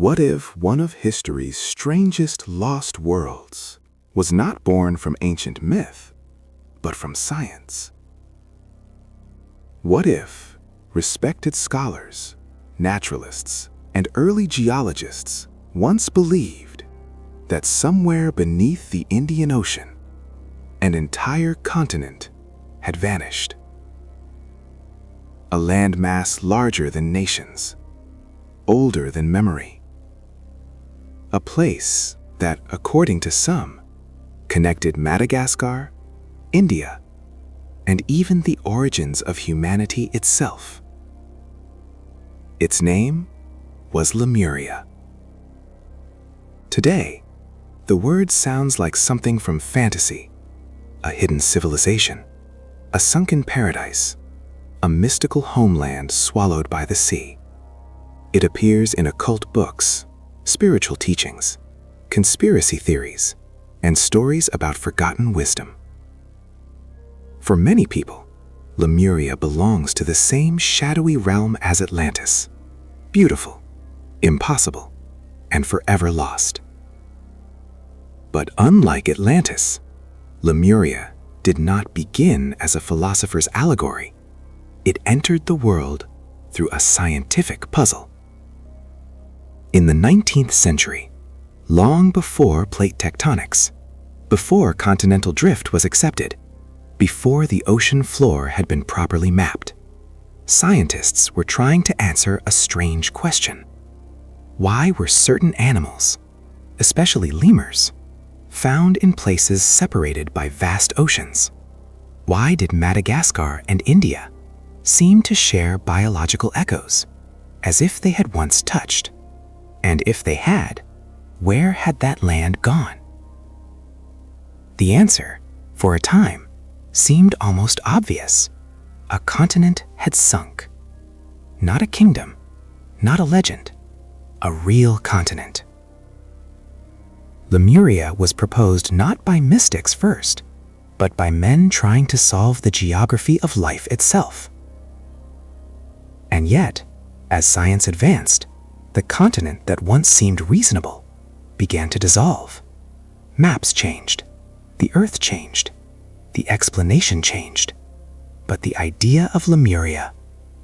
What if one of history's strangest lost worlds was not born from ancient myth, but from science? What if respected scholars, naturalists, and early geologists once believed that somewhere beneath the Indian Ocean, an entire continent had vanished? A landmass larger than nations, older than memory. A place that, according to some, connected Madagascar, India, and even the origins of humanity itself. Its name was Lemuria. Today, the word sounds like something from fantasy, a hidden civilization, a sunken paradise, a mystical homeland swallowed by the sea. It appears in occult books, spiritual teachings, conspiracy theories, and stories about forgotten wisdom. For many people, Lemuria belongs to the same shadowy realm as Atlantis, beautiful, impossible, and forever lost. But unlike Atlantis, Lemuria did not begin as a philosopher's allegory. It entered the world through a scientific puzzle. In the 19th century, long before plate tectonics, before continental drift was accepted, before the ocean floor had been properly mapped, scientists were trying to answer a strange question. Why were certain animals, especially lemurs, found in places separated by vast oceans? Why did Madagascar and India seem to share biological echoes, as if they had once touched? And if they had, where had that land gone? The answer, for a time, seemed almost obvious. A continent had sunk. Not a kingdom, not a legend, a real continent. Lemuria was proposed not by mystics first, but by men trying to solve the geography of life itself. And yet, as science advanced, the continent that once seemed reasonable began to dissolve. Maps changed, the earth changed, the explanation changed, but the idea of Lemuria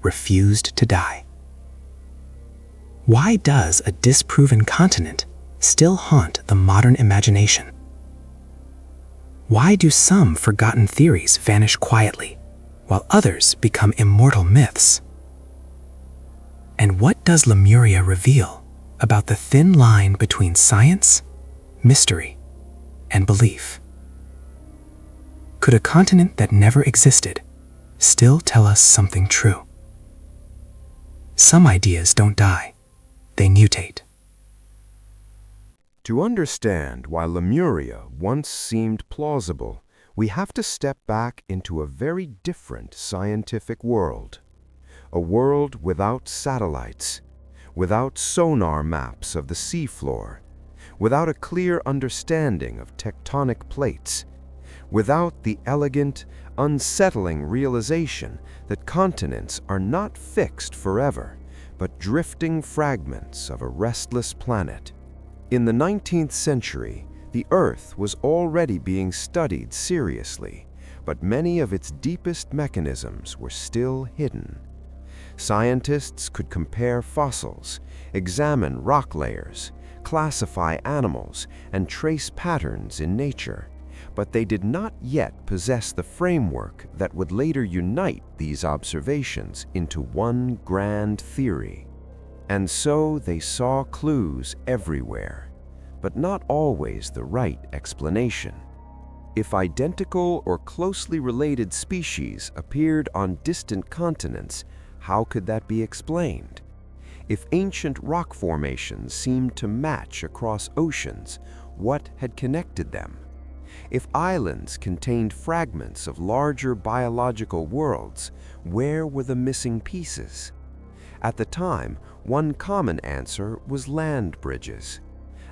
refused to die. Why does a disproven continent still haunt the modern imagination? Why do some forgotten theories vanish quietly, while others become immortal myths? And what does Lemuria reveal about the thin line between science, mystery, and belief? Could a continent that never existed still tell us something true? Some ideas don't die, they mutate. To understand why Lemuria once seemed plausible, we have to step back into a very different scientific world. A world without satellites, without sonar maps of the seafloor, without a clear understanding of tectonic plates, without the elegant, unsettling realization that continents are not fixed forever, but drifting fragments of a restless planet. In the 19th century, the Earth was already being studied seriously, but many of its deepest mechanisms were still hidden. Scientists could compare fossils, examine rock layers, classify animals, and trace patterns in nature, but they did not yet possess the framework that would later unite these observations into one grand theory. And so they saw clues everywhere, but not always the right explanation. If identical or closely related species appeared on distant continents, how could that be explained? If ancient rock formations seemed to match across oceans, what had connected them? If islands contained fragments of larger biological worlds, where were the missing pieces? At the time, one common answer was land bridges.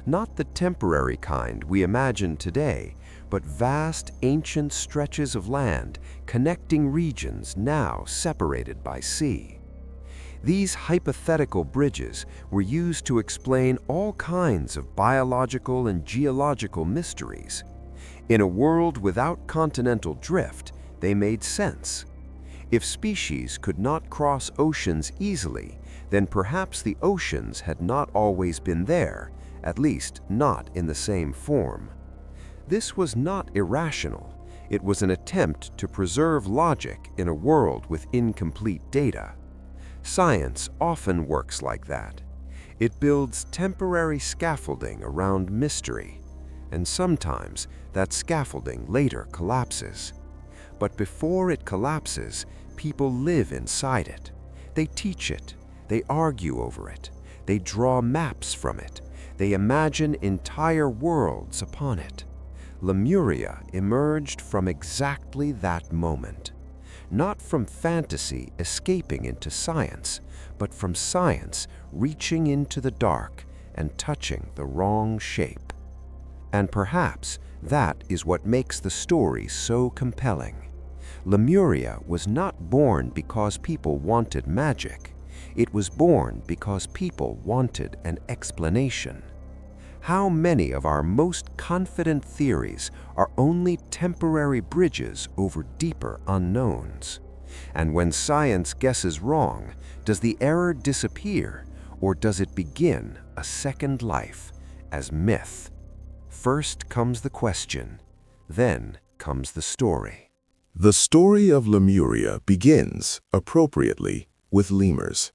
Not the temporary kind we imagine today, but vast ancient stretches of land connecting regions now separated by sea. These hypothetical bridges were used to explain all kinds of biological and geological mysteries. In a world without continental drift, they made sense. If species could not cross oceans easily, then perhaps the oceans had not always been there, at least not in the same form. This was not irrational. It was an attempt to preserve logic in a world with incomplete data. Science often works like that. It builds temporary scaffolding around mystery, and sometimes that scaffolding later collapses. But before it collapses, people live inside it. They teach it. They argue over it. They draw maps from it. They imagine entire worlds upon it. Lemuria emerged from exactly that moment. Not from fantasy escaping into science, but from science reaching into the dark and touching the wrong shape. And perhaps that is what makes the story so compelling. Lemuria was not born because people wanted magic. It was born because people wanted an explanation. How many of our most confident theories are only temporary bridges over deeper unknowns? And when science guesses wrong, does the error disappear, or does it begin a second life as myth? First comes the question, then comes the story. The story of Lemuria begins, appropriately, with lemurs.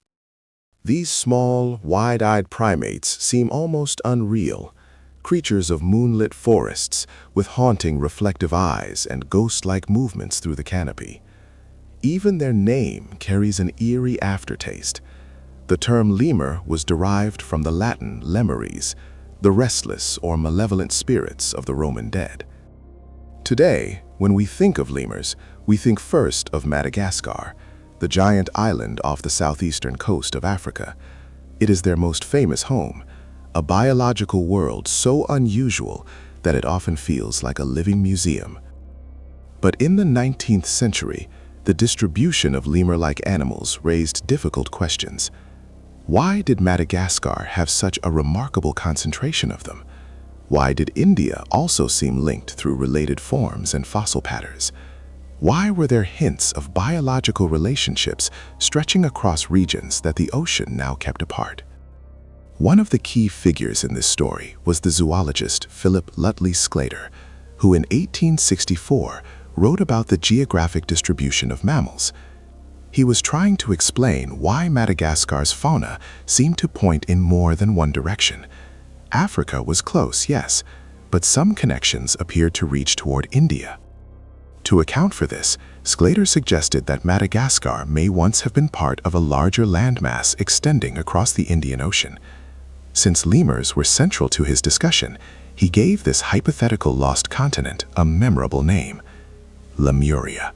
These small, wide-eyed primates seem almost unreal, creatures of moonlit forests with haunting reflective eyes and ghost-like movements through the canopy. Even their name carries an eerie aftertaste. The term lemur was derived from the Latin lemuries, the restless or malevolent spirits of the Roman dead. Today, when we think of lemurs, we think first of Madagascar, the giant island off the southeastern coast of Africa. It is their most famous home, a biological world so unusual that it often feels like a living museum. But in the 19th century, the distribution of lemur-like animals raised difficult questions. Why did Madagascar have such a remarkable concentration of them? Why did India also seem linked through related forms and fossil patterns? Why were there hints of biological relationships stretching across regions that the ocean now kept apart? One of the key figures in this story was the zoologist Philip Lutley Sclater, who in 1864 wrote about the geographic distribution of mammals. He was trying to explain why Madagascar's fauna seemed to point in more than one direction. Africa was close, yes, but some connections appeared to reach toward India. To account for this, Sclater suggested that Madagascar may once have been part of a larger landmass extending across the Indian Ocean. Since lemurs were central to his discussion, he gave this hypothetical lost continent a memorable name, Lemuria.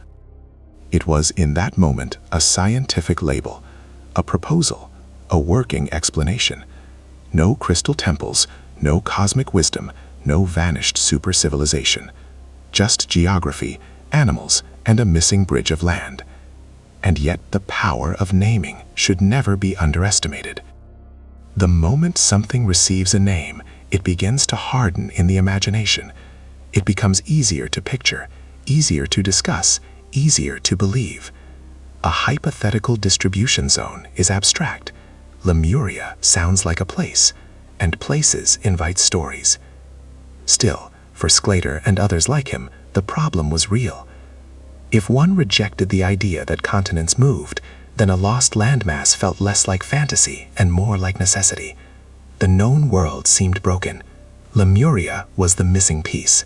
It was in that moment a scientific label, a proposal, a working explanation. No crystal temples, no cosmic wisdom, no vanished super-civilization. Just geography, animals, and a missing bridge of land. And yet the power of naming should never be underestimated. The moment something receives a name, it begins to harden in the imagination. It becomes easier to picture, easier to discuss, easier to believe. A hypothetical distribution zone is abstract. Lemuria sounds like a place, and places invite stories. Still, for Sclater and others like him, the problem was real. If one rejected the idea that continents moved, then a lost landmass felt less like fantasy and more like necessity. The known world seemed broken. Lemuria was the missing piece.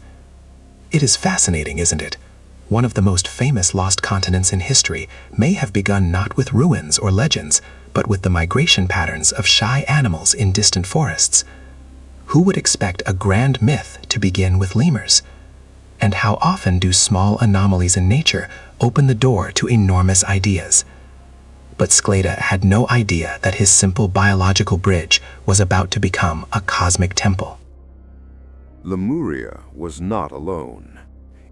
It is fascinating, isn't it? One of the most famous lost continents in history may have begun not with ruins or legends, but with the migration patterns of shy animals in distant forests. Who would expect a grand myth to begin with lemurs? And how often do small anomalies in nature open the door to enormous ideas? But Sclater had no idea that his simple biological bridge was about to become a cosmic temple. Lemuria was not alone.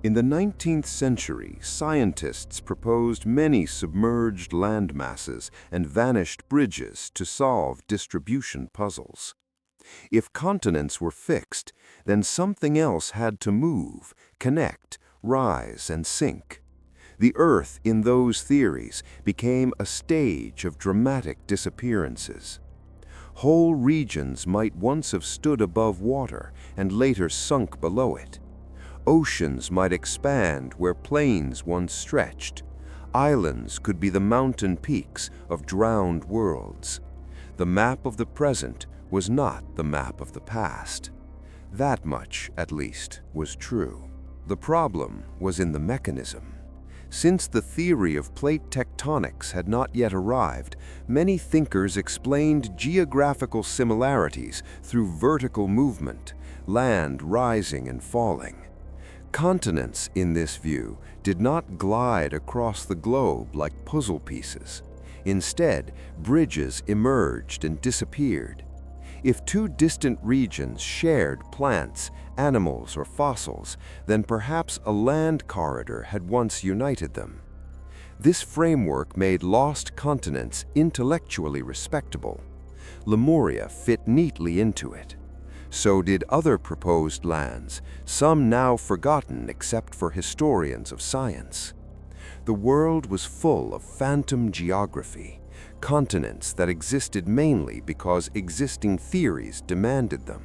In the 19th century, scientists proposed many submerged land masses and vanished bridges to solve distribution puzzles. If continents were fixed, then something else had to move, connect, rise, and sink. The Earth, in those theories, became a stage of dramatic disappearances. Whole regions might once have stood above water and later sunk below it. Oceans might expand where plains once stretched. Islands could be the mountain peaks of drowned worlds. The map of the present was not the map of the past. That much, at least, was true. The problem was in the mechanism. Since the theory of plate tectonics had not yet arrived, many thinkers explained geographical similarities through vertical movement, land rising and falling. Continents, in this view, did not glide across the globe like puzzle pieces. Instead, bridges emerged and disappeared. If two distant regions shared plants, animals, or fossils, then perhaps a land corridor had once united them. This framework made lost continents intellectually respectable. Lemuria fit neatly into it. So did other proposed lands, some now forgotten except for historians of science. The world was full of phantom geography, continents that existed mainly because existing theories demanded them.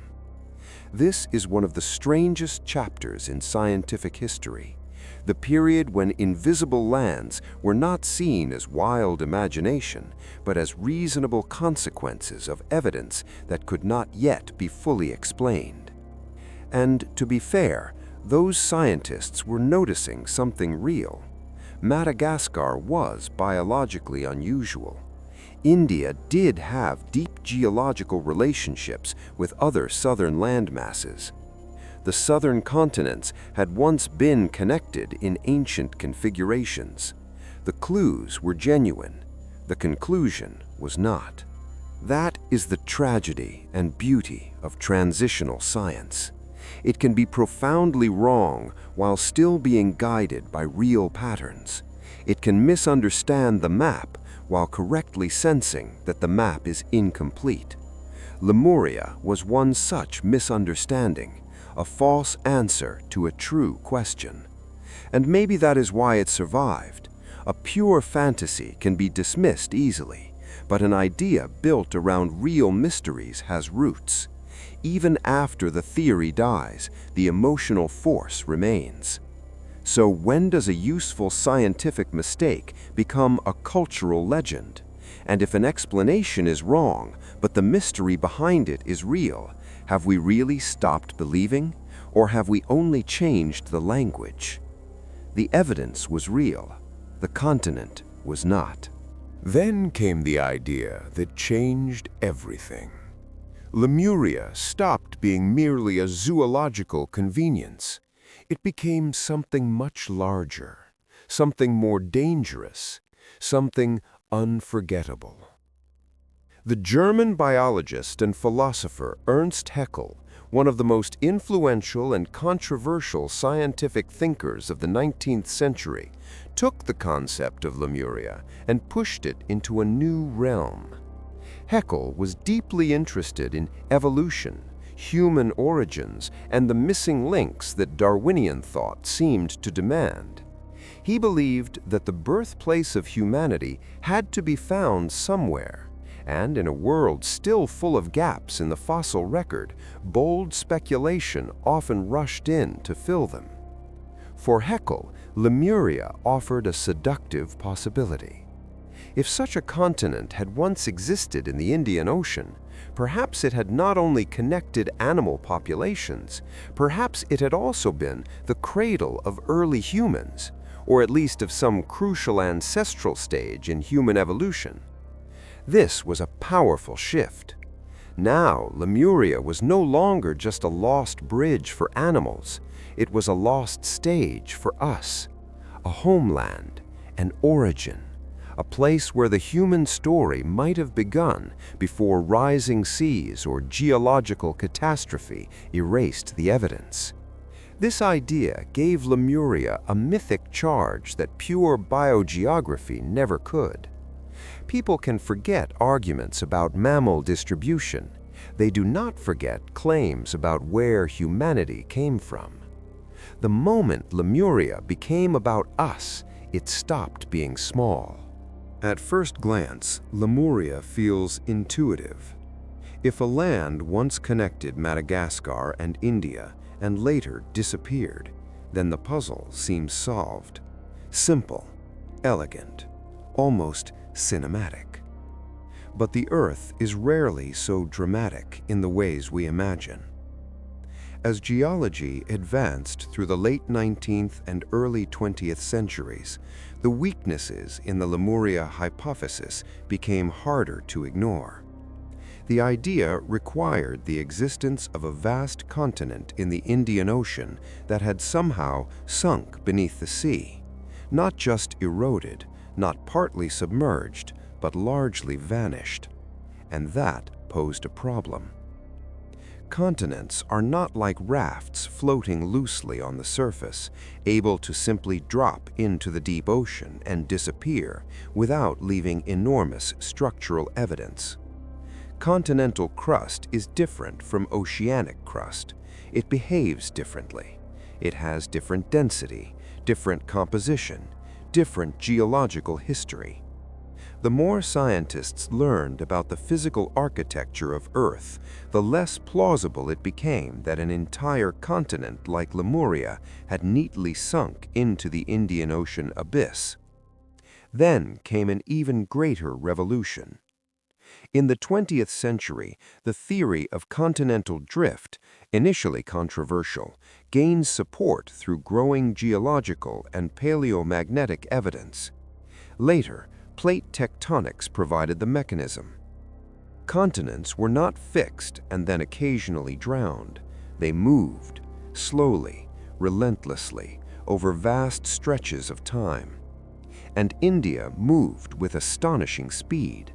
This is one of the strangest chapters in scientific history, the period when invisible lands were not seen as wild imagination, but as reasonable consequences of evidence that could not yet be fully explained. And to be fair, those scientists were noticing something real. Madagascar was biologically unusual. India did have deep geological relationships with other southern landmasses. The southern continents had once been connected in ancient configurations. The clues were genuine. The conclusion was not. That is the tragedy and beauty of transitional science. It can be profoundly wrong while still being guided by real patterns. It can misunderstand the map while correctly sensing that the map is incomplete. Lemuria was one such misunderstanding, a false answer to a true question. And maybe that is why it survived. A pure fantasy can be dismissed easily, but an idea built around real mysteries has roots. Even after the theory dies, the emotional force remains. So when does a useful scientific mistake become a cultural legend? And if an explanation is wrong, but the mystery behind it is real, have we really stopped believing? Or have we only changed the language? The evidence was real. The continent was not. Then came the idea that changed everything. Lemuria stopped being merely a zoological convenience. It became something much larger, something more dangerous, something unforgettable. The German biologist and philosopher Ernst Haeckel, one of the most influential and controversial scientific thinkers of the 19th century, took the concept of Lemuria and pushed it into a new realm. Haeckel was deeply interested in evolution, human origins, and the missing links that Darwinian thought seemed to demand. He believed that the birthplace of humanity had to be found somewhere, and in a world still full of gaps in the fossil record, bold speculation often rushed in to fill them. For Haeckel, Lemuria offered a seductive possibility. If such a continent had once existed in the Indian Ocean, perhaps it had not only connected animal populations, perhaps it had also been the cradle of early humans, or at least of some crucial ancestral stage in human evolution. This was a powerful shift. Now, Lemuria was no longer just a lost bridge for animals. It was a lost stage for us, a homeland, an origin, a place where the human story might have begun before rising seas or geological catastrophe erased the evidence. This idea gave Lemuria a mythic charge that pure biogeography never could. People can forget arguments about mammal distribution. They do not forget claims about where humanity came from. The moment Lemuria became about us, it stopped being small. At first glance, Lemuria feels intuitive. If a land once connected Madagascar and India and later disappeared, then the puzzle seems solved. Simple, elegant, almost cinematic. But the Earth is rarely so dramatic in the ways we imagine. As geology advanced through the late 19th and early 20th centuries, the weaknesses in the Lemuria hypothesis became harder to ignore. The idea required the existence of a vast continent in the Indian Ocean that had somehow sunk beneath the sea, not just eroded, not partly submerged, but largely vanished. And that posed a problem. Continents are not like rafts floating loosely on the surface, able to simply drop into the deep ocean and disappear without leaving enormous structural evidence. Continental crust is different from oceanic crust. It behaves differently. It has different density, different composition, different geological history. The more scientists learned about the physical architecture of Earth, the less plausible it became that an entire continent like Lemuria had neatly sunk into the Indian Ocean abyss. Then came an even greater revolution. In the 20th century, the theory of continental drift, initially controversial, gained support through growing geological and paleomagnetic evidence. Later, plate tectonics provided the mechanism. Continents were not fixed and then occasionally drowned. They moved, slowly, relentlessly, over vast stretches of time. And India moved with astonishing speed.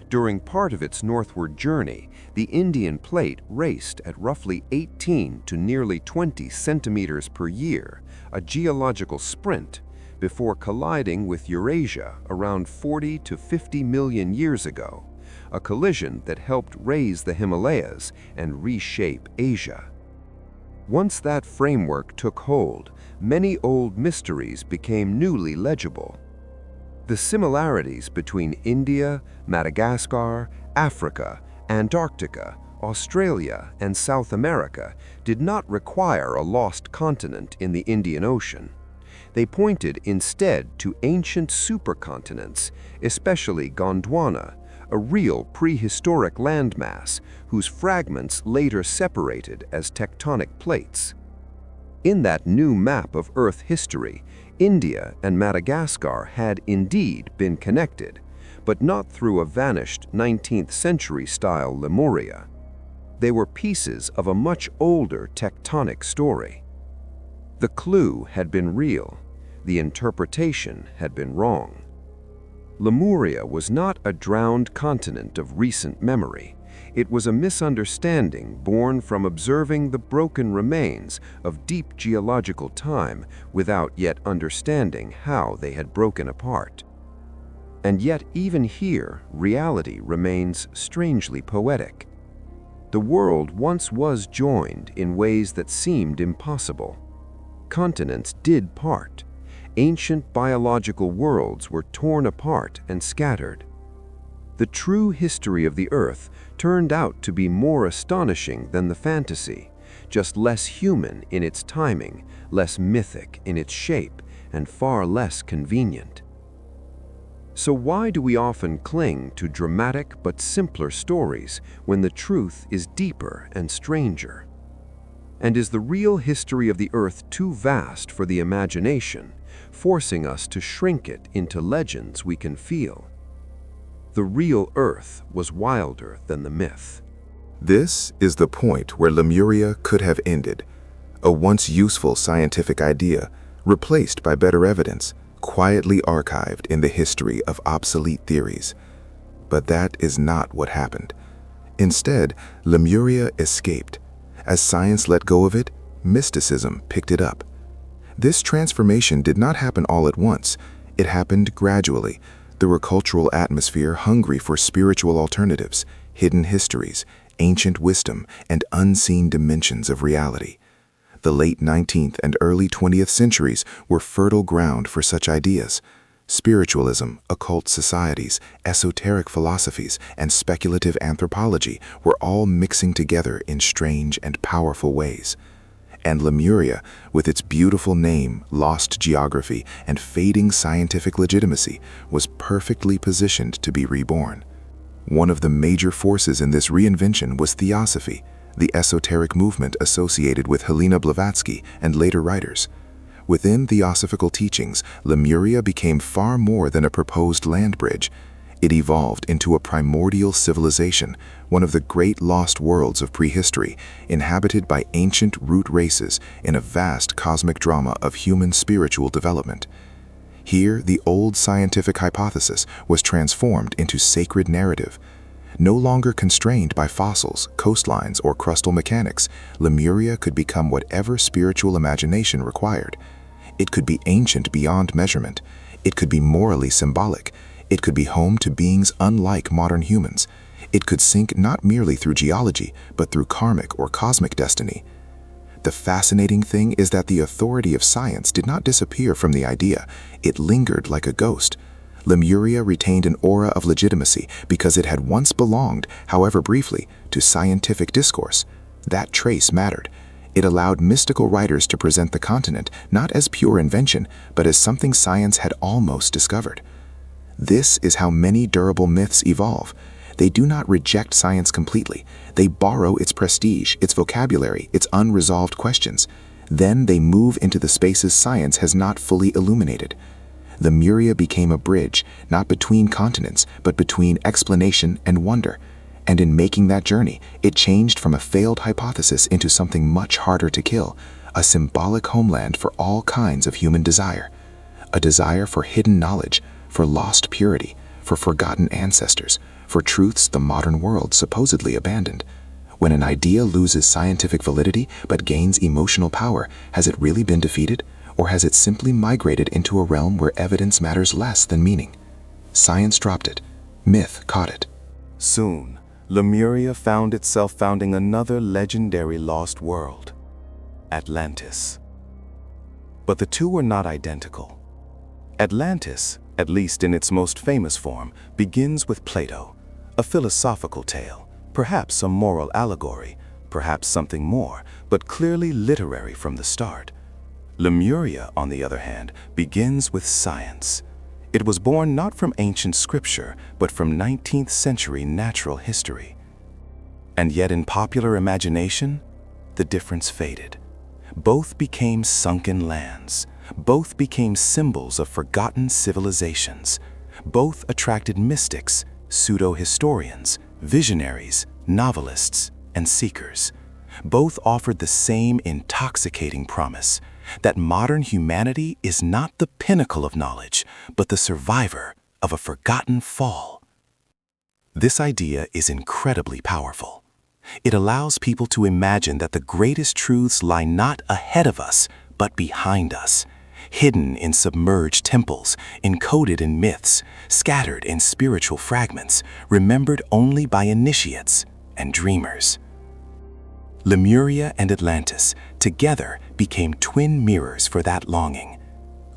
During part of its northward journey, the Indian plate raced at roughly 18 to nearly 20 centimeters per year, a geological sprint, before colliding with Eurasia around 40 to 50 million years ago, a collision that helped raise the Himalayas and reshape Asia. Once that framework took hold, many old mysteries became newly legible. The similarities between India, Madagascar, Africa, Antarctica, Australia, and South America did not require a lost continent in the Indian Ocean. They pointed instead to ancient supercontinents, especially Gondwana, a real prehistoric landmass whose fragments later separated as tectonic plates. In that new map of Earth history, India and Madagascar had indeed been connected, but not through a vanished 19th century-style Lemuria. They were pieces of a much older tectonic story. The clue had been real. The interpretation had been wrong. Lemuria was not a drowned continent of recent memory. It was a misunderstanding born from observing the broken remains of deep geological time without yet understanding how they had broken apart. And yet even here, reality remains strangely poetic. The world once was joined in ways that seemed impossible. Continents did part. Ancient biological worlds were torn apart and scattered. The true history of the Earth turned out to be more astonishing than the fantasy, just less human in its timing, less mythic in its shape, and far less convenient. So why do we often cling to dramatic but simpler stories when the truth is deeper and stranger? And is the real history of the Earth too vast for the imagination, forcing us to shrink it into legends we can feel? The real Earth was wilder than the myth. This is the point where Lemuria could have ended, a once useful scientific idea replaced by better evidence, quietly archived in the history of obsolete theories. But that is not what happened. Instead, Lemuria escaped. As science let go of it, mysticism picked it up. This transformation did not happen all at once. It happened gradually, through a cultural atmosphere hungry for spiritual alternatives, hidden histories, ancient wisdom, and unseen dimensions of reality. The late 19th and early 20th centuries were fertile ground for such ideas. Spiritualism, occult societies, esoteric philosophies, and speculative anthropology were all mixing together in strange and powerful ways. And Lemuria, with its beautiful name, lost geography, and fading scientific legitimacy, was perfectly positioned to be reborn. One of the major forces in this reinvention was theosophy, the esoteric movement associated with Helena Blavatsky and later writers. Within theosophical teachings, Lemuria became far more than a proposed land bridge. It evolved into a primordial civilization, one of the great lost worlds of prehistory, inhabited by ancient root races in a vast cosmic drama of human spiritual development. Here, the old scientific hypothesis was transformed into sacred narrative. No longer constrained by fossils, coastlines, or crustal mechanics, Lemuria could become whatever spiritual imagination required. It could be ancient beyond measurement. It could be morally symbolic. It could be home to beings unlike modern humans. It could sink not merely through geology, but through karmic or cosmic destiny. The fascinating thing is that the authority of science did not disappear from the idea. It lingered like a ghost. Lemuria retained an aura of legitimacy because it had once belonged, however briefly, to scientific discourse. That trace mattered. It allowed mystical writers to present the continent not as pure invention, but as something science had almost discovered. This is how many durable myths evolve. They do not reject science completely. They borrow its prestige, its vocabulary, its unresolved questions. Then they move into the spaces science has not fully illuminated. Lemuria became a bridge, not between continents, but between explanation and wonder. And in making that journey, it changed from a failed hypothesis into something much harder to kill, a symbolic homeland for all kinds of human desire. A desire for hidden knowledge, for lost purity, for forgotten ancestors, for truths the modern world supposedly abandoned. When an idea loses scientific validity but gains emotional power, has it really been defeated? Or has it simply migrated into a realm where evidence matters less than meaning? Science dropped it. Myth caught it. Soon, Lemuria found itself founding another legendary lost world, Atlantis. But the two were not identical. Atlantis, at least in its most famous form, begins with Plato, a philosophical tale, perhaps a moral allegory, perhaps something more, but clearly literary from the start. Lemuria, on the other hand, begins with science. It was born not from ancient scripture, but from 19th century natural history. And yet in popular imagination, the difference faded. Both became sunken lands. Both became symbols of forgotten civilizations. Both attracted mystics, pseudo-historians, visionaries, novelists, and seekers. Both offered the same intoxicating promise that modern humanity is not the pinnacle of knowledge, but the survivor of a forgotten fall. This idea is incredibly powerful. It allows people to imagine that the greatest truths lie not ahead of us, but behind us, hidden in submerged temples, encoded in myths, scattered in spiritual fragments, remembered only by initiates and dreamers. Lemuria and Atlantis together became twin mirrors for that longing.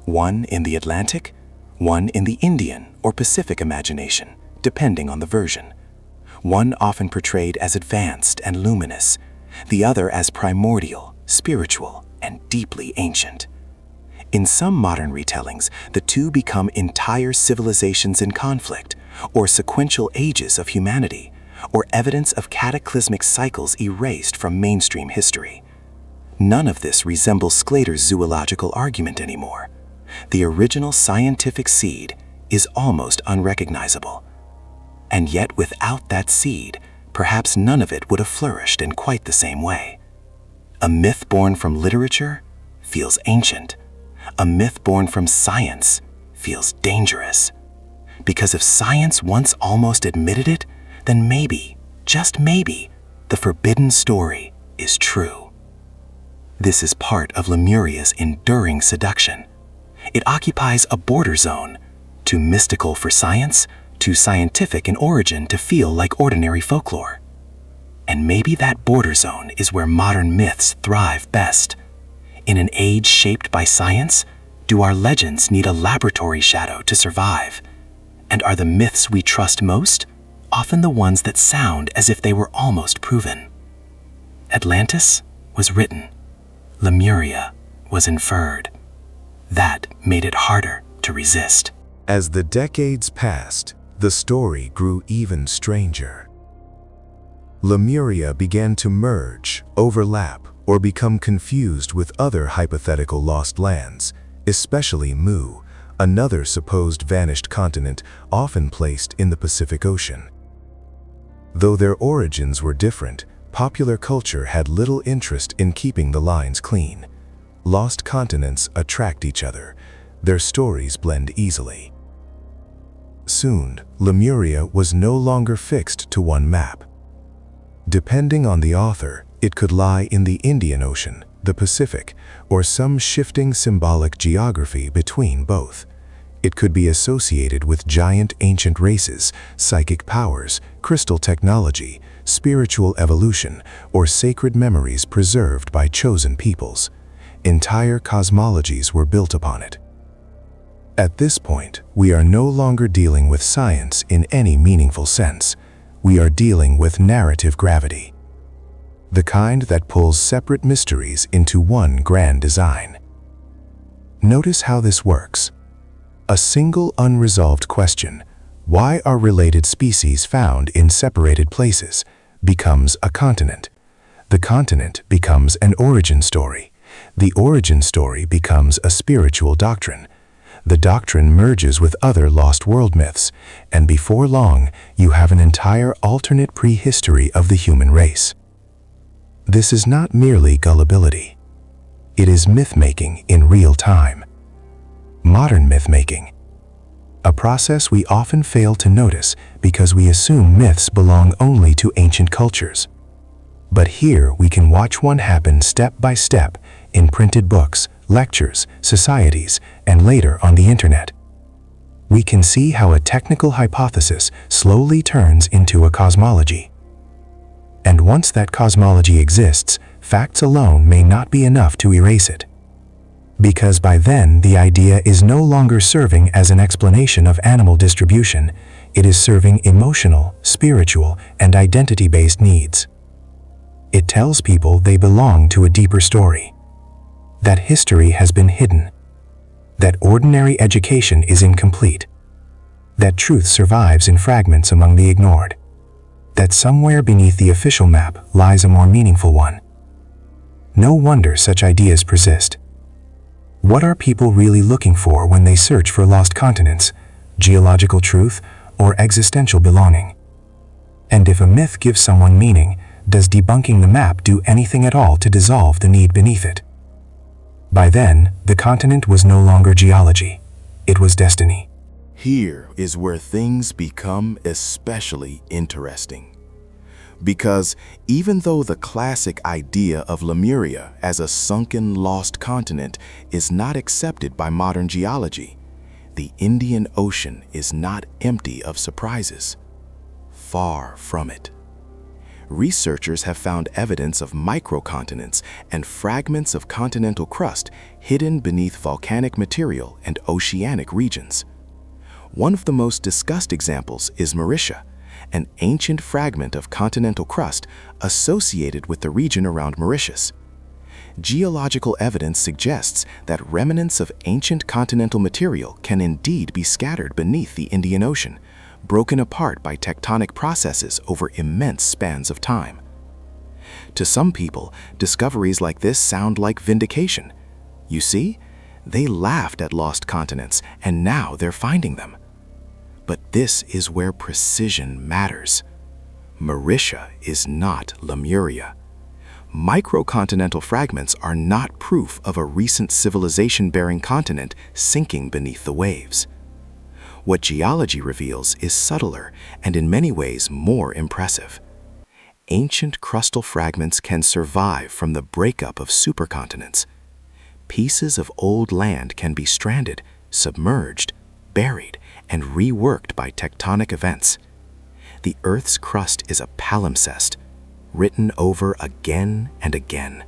One in the Atlantic, one in the Indian or Pacific imagination, depending on the version. One often portrayed as advanced and luminous, the other as primordial, spiritual, and deeply ancient. In some modern retellings, the two become entire civilizations in conflict, or sequential ages of humanity, or evidence of cataclysmic cycles erased from mainstream history. None of this resembles Sclater's zoological argument anymore. The original scientific seed is almost unrecognizable. And yet without that seed, perhaps none of it would have flourished in quite the same way. A myth born from literature feels ancient. A myth born from science feels dangerous. Because if science once almost admitted it, then maybe, just maybe, the forbidden story is true. This is part of Lemuria's enduring seduction. It occupies a border zone, too mystical for science, too scientific in origin to feel like ordinary folklore. And maybe that border zone is where modern myths thrive best. In an age shaped by science, do our legends need a laboratory shadow to survive? And are the myths we trust most often the ones that sound as if they were almost proven? Atlantis was written. Lemuria was inferred. That made it harder to resist. As the decades passed, the story grew even stranger. Lemuria began to merge, overlap, or become confused with other hypothetical lost lands, especially Mu, another supposed vanished continent often placed in the Pacific Ocean. Though their origins were different, popular culture had little interest in keeping the lines clean. Lost continents attract each other. Their stories blend easily. Soon, Lemuria was no longer fixed to one map. Depending on the author, it could lie in the Indian Ocean, the Pacific, or some shifting symbolic geography between both. It could be associated with giant ancient races, psychic powers, crystal technology, spiritual evolution, or sacred memories preserved by chosen peoples. Entire cosmologies were built upon it. At this point, we are no longer dealing with science in any meaningful sense. We are dealing with narrative gravity, the kind that pulls separate mysteries into one grand design. Notice how this works. A single unresolved question, why are related species found in separated places, becomes a continent. The continent becomes an origin story. The origin story becomes a spiritual doctrine. The doctrine merges with other lost world myths, and before long, you have an entire alternate prehistory of the human race. This is not merely gullibility. It is myth-making in real time. Modern myth-making. A process we often fail to notice because we assume myths belong only to ancient cultures. But here we can watch one happen step by step in printed books, lectures, societies, and later on the internet. We can see how a technical hypothesis slowly turns into a cosmology. And once that cosmology exists, facts alone may not be enough to erase it. Because by then, the idea is no longer serving as an explanation of animal distribution, it is serving emotional, spiritual, and identity-based needs. It tells people they belong to a deeper story. That history has been hidden. That ordinary education is incomplete. That truth survives in fragments among the ignored. That somewhere beneath the official map lies a more meaningful one. No wonder such ideas persist. What are people really looking for when they search for lost continents, geological truth, or existential belonging? And if a myth gives someone meaning, does debunking the map do anything at all to dissolve the need beneath it? By then, the continent was no longer geology. It was destiny. Here is where things become especially interesting. Because even though the classic idea of Lemuria as a sunken, lost continent is not accepted by modern geology, the Indian Ocean is not empty of surprises. Far from it. Researchers have found evidence of microcontinents and fragments of continental crust hidden beneath volcanic material and oceanic regions. One of the most discussed examples is Mauritius, an ancient fragment of continental crust associated with the region around Mauritius. Geological evidence suggests that remnants of ancient continental material can indeed be scattered beneath the Indian Ocean, broken apart by tectonic processes over immense spans of time. To some people, discoveries like this sound like vindication. You see, they laughed at lost continents, and now they're finding them. But this is where precision matters. Mauritius is not Lemuria. Microcontinental fragments are not proof of a recent civilization-bearing continent sinking beneath the waves. What geology reveals is subtler and in many ways more impressive. ancient crustal fragments can survive from the breakup of supercontinents. Pieces of old land can be stranded, submerged, buried, and reworked by tectonic events. The Earth's crust is a palimpsest, written over again and again.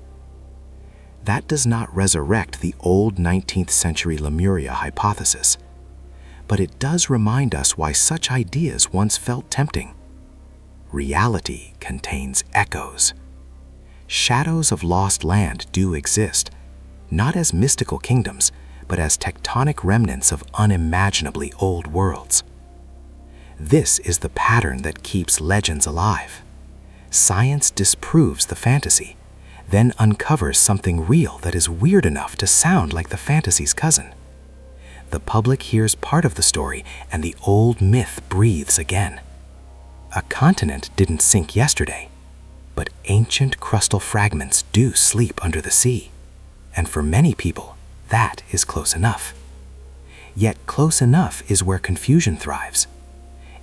That does not resurrect the old 19th century Lemuria hypothesis, but it does remind us why such ideas once felt tempting. Reality contains echoes. Shadows of lost land do exist, not as mystical kingdoms, but as tectonic remnants of unimaginably old worlds. This is the pattern that keeps legends alive. Science disproves the fantasy, then uncovers something real that is weird enough to sound like the fantasy's cousin. The public hears part of the story, and the old myth breathes again. A continent didn't sink yesterday, but ancient crustal fragments do sleep under the sea, and for many people, that is close enough. Yet close enough is where confusion thrives.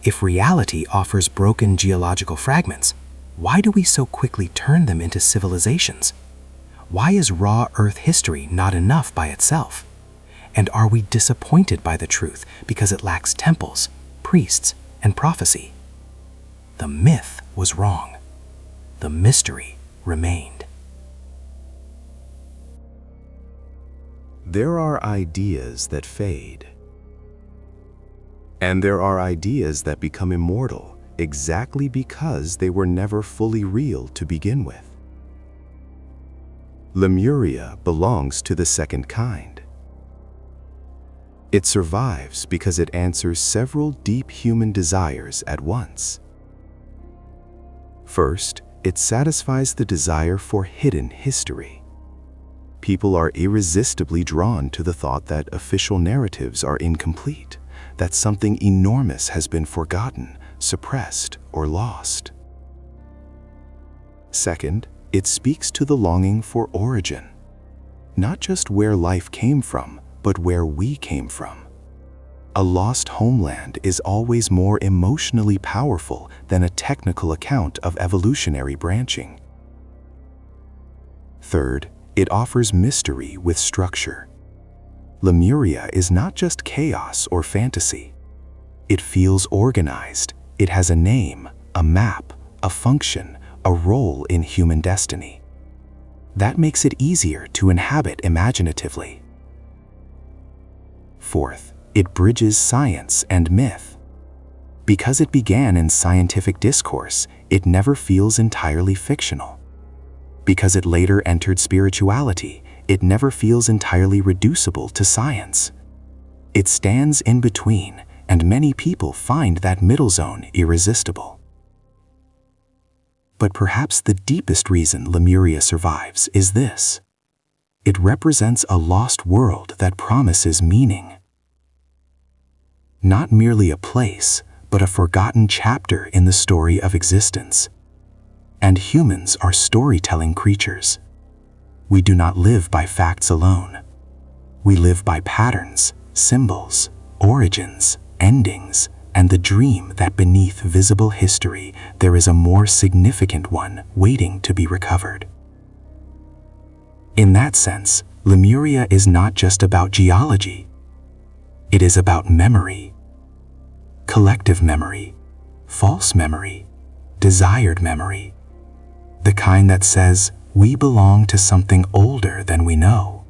If reality offers broken geological fragments, why do we so quickly turn them into civilizations? Why is raw Earth history not enough by itself? And are we disappointed by the truth because it lacks temples, priests, and prophecy? The myth was wrong. The mystery remained. There are ideas that fade. And there are ideas that become immortal exactly because they were never fully real to begin with. Lemuria belongs to the second kind. It survives because it answers several deep human desires at once. First, it satisfies the desire for hidden history. People are irresistibly drawn to the thought that official narratives are incomplete, that something enormous has been forgotten, suppressed, or lost. Second, it speaks to the longing for origin, not just where life came from, but where we came from. A lost homeland is always more emotionally powerful than a technical account of evolutionary branching. Third, it offers mystery with structure. Lemuria is not just chaos or fantasy. It feels organized. It has a name, a map, a function, a role in human destiny. That makes it easier to inhabit imaginatively. Fourth, it bridges science and myth. Because it began in scientific discourse, it never feels entirely fictional. Because it later entered spirituality, it never feels entirely reducible to science. It stands in between, and many people find that middle zone irresistible. But perhaps the deepest reason Lemuria survives is this: it represents a lost world that promises meaning. Not merely a place, but a forgotten chapter in the story of existence. And humans are storytelling creatures. We do not live by facts alone. We live by patterns, symbols, origins, endings, and the dream that beneath visible history there is a more significant one waiting to be recovered. In that sense, Lemuria is not just about geology. It is about memory. Collective memory, false memory, desired memory. The kind that says we belong to something older than we know.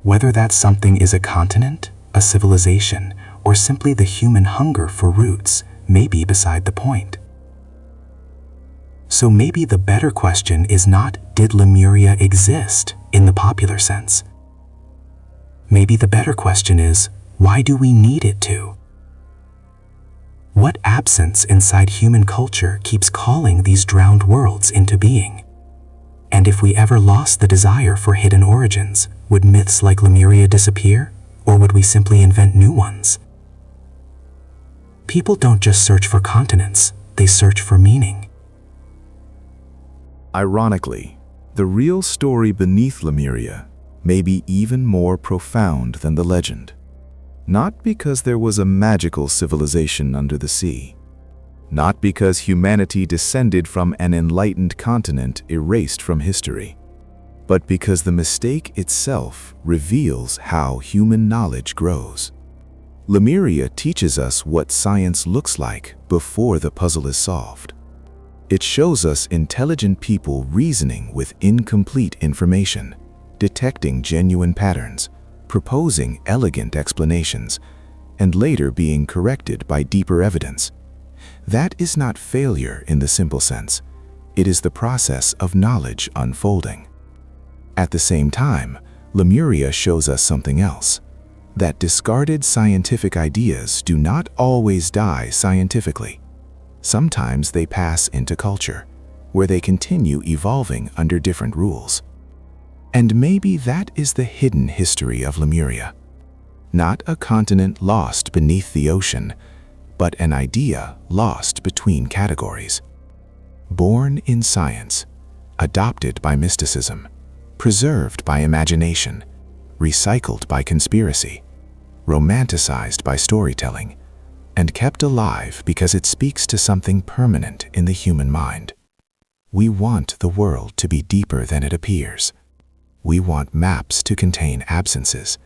Whether that something is a continent, a civilization, or simply the human hunger for roots may be beside the point. So maybe the better question is not, did Lemuria exist in the popular sense? Maybe the better question is, why do we need it to? What absence inside human culture keeps calling these drowned worlds into being? And if we ever lost the desire for hidden origins, would myths like Lemuria disappear, or would we simply invent new ones? People don't just search for continents, they search for meaning. Ironically, the real story beneath Lemuria may be even more profound than the legend. Not because there was a magical civilization under the sea, not because humanity descended from an enlightened continent erased from history, but because the mistake itself reveals how human knowledge grows. Lemuria teaches us what science looks like before the puzzle is solved. It shows us intelligent people reasoning with incomplete information, detecting genuine patterns, proposing elegant explanations, and later being corrected by deeper evidence. That is not failure in the simple sense. It is the process of knowledge unfolding. At the same time, Lemuria shows us something else, that discarded scientific ideas do not always die scientifically. Sometimes they pass into culture, where they continue evolving under different rules. And maybe that is the hidden history of Lemuria. Not a continent lost beneath the ocean, but an idea lost between categories. Born in science, adopted by mysticism, preserved by imagination, recycled by conspiracy, romanticized by storytelling, and kept alive because it speaks to something permanent in the human mind. We want the world to be deeper than it appears. We want maps to contain absences.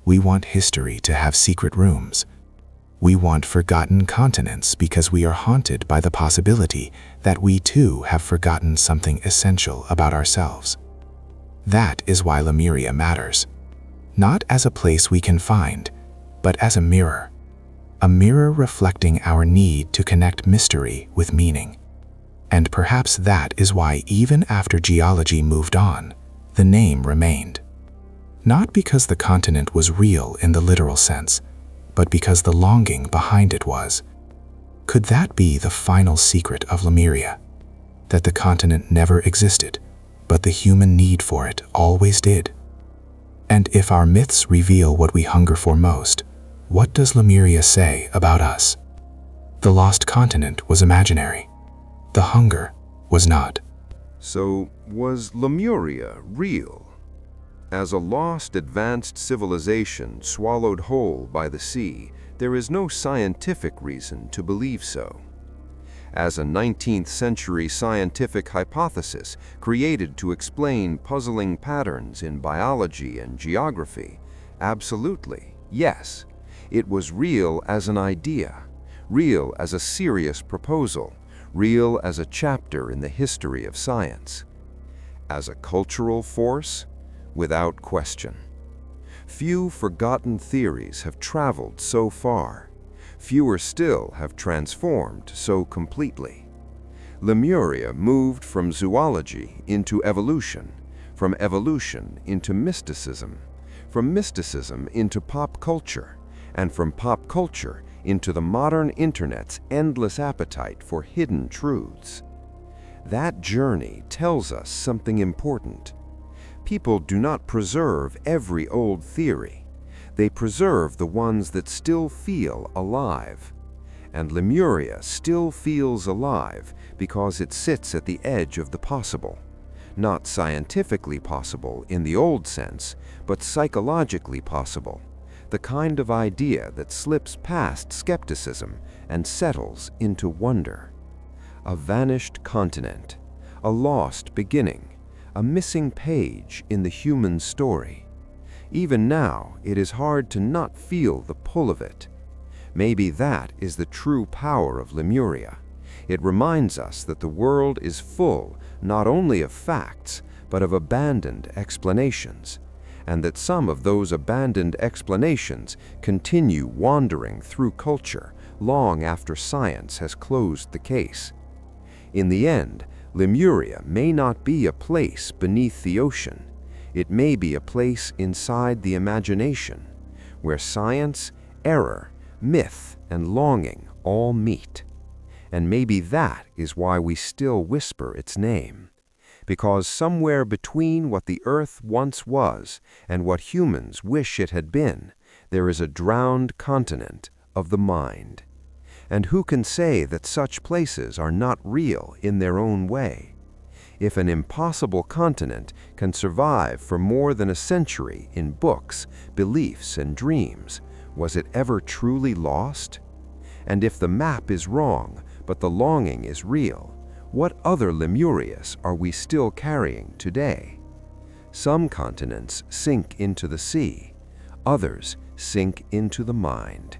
We want history to have secret rooms. We want forgotten continents because we are haunted by the possibility that we too have forgotten something essential about ourselves. That is why Lemuria matters. Not as a place we can find, but as a mirror reflecting our need to connect mystery with meaning. And perhaps that is why even after geology moved on, the name remained. Not because the continent was real in the literal sense, but because the longing behind it was. Could that be the final secret of Lemuria? That the continent never existed, but the human need for it always did? And if our myths reveal what we hunger for most, what does Lemuria say about us? The lost continent was imaginary. The hunger was not. So, was Lemuria real? As a lost, advanced civilization swallowed whole by the sea, there is no scientific reason to believe so. As a 19th century scientific hypothesis created to explain puzzling patterns in biology and geography, absolutely, yes, it was real as an idea, real as a serious proposal, real as a chapter in the history of science. As a cultural force, without question. Few forgotten theories have traveled so far. Fewer still have transformed so completely. Lemuria moved from zoology into evolution, from evolution into mysticism, from mysticism into pop culture, and from pop culture into the modern internet's endless appetite for hidden truths. That journey tells us something important. People do not preserve every old theory. They preserve the ones that still feel alive. And Lemuria still feels alive because it sits at the edge of the possible. Not scientifically possible in the old sense, but psychologically possible. The kind of idea that slips past skepticism and settles into wonder. A vanished continent, a lost beginning, a missing page in the human story. Even now, it is hard to not feel the pull of it. Maybe that is the true power of Lemuria. It reminds us that the world is full not only of facts, but of abandoned explanations, and that some of those abandoned explanations continue wandering through culture long after science has closed the case. In the end, Lemuria may not be a place beneath the ocean. It may be a place inside the imagination, where science, error, myth, and longing all meet. And maybe that is why we still whisper its name. Because somewhere between what the earth once was and what humans wish it had been, there is a drowned continent of the mind. And who can say that such places are not real in their own way? If an impossible continent can survive for more than a century in books, beliefs, and dreams, was it ever truly lost? And if the map is wrong, But the longing is real. What other Lemurias are we still carrying today? Some continents sink into the sea, others sink into the mind.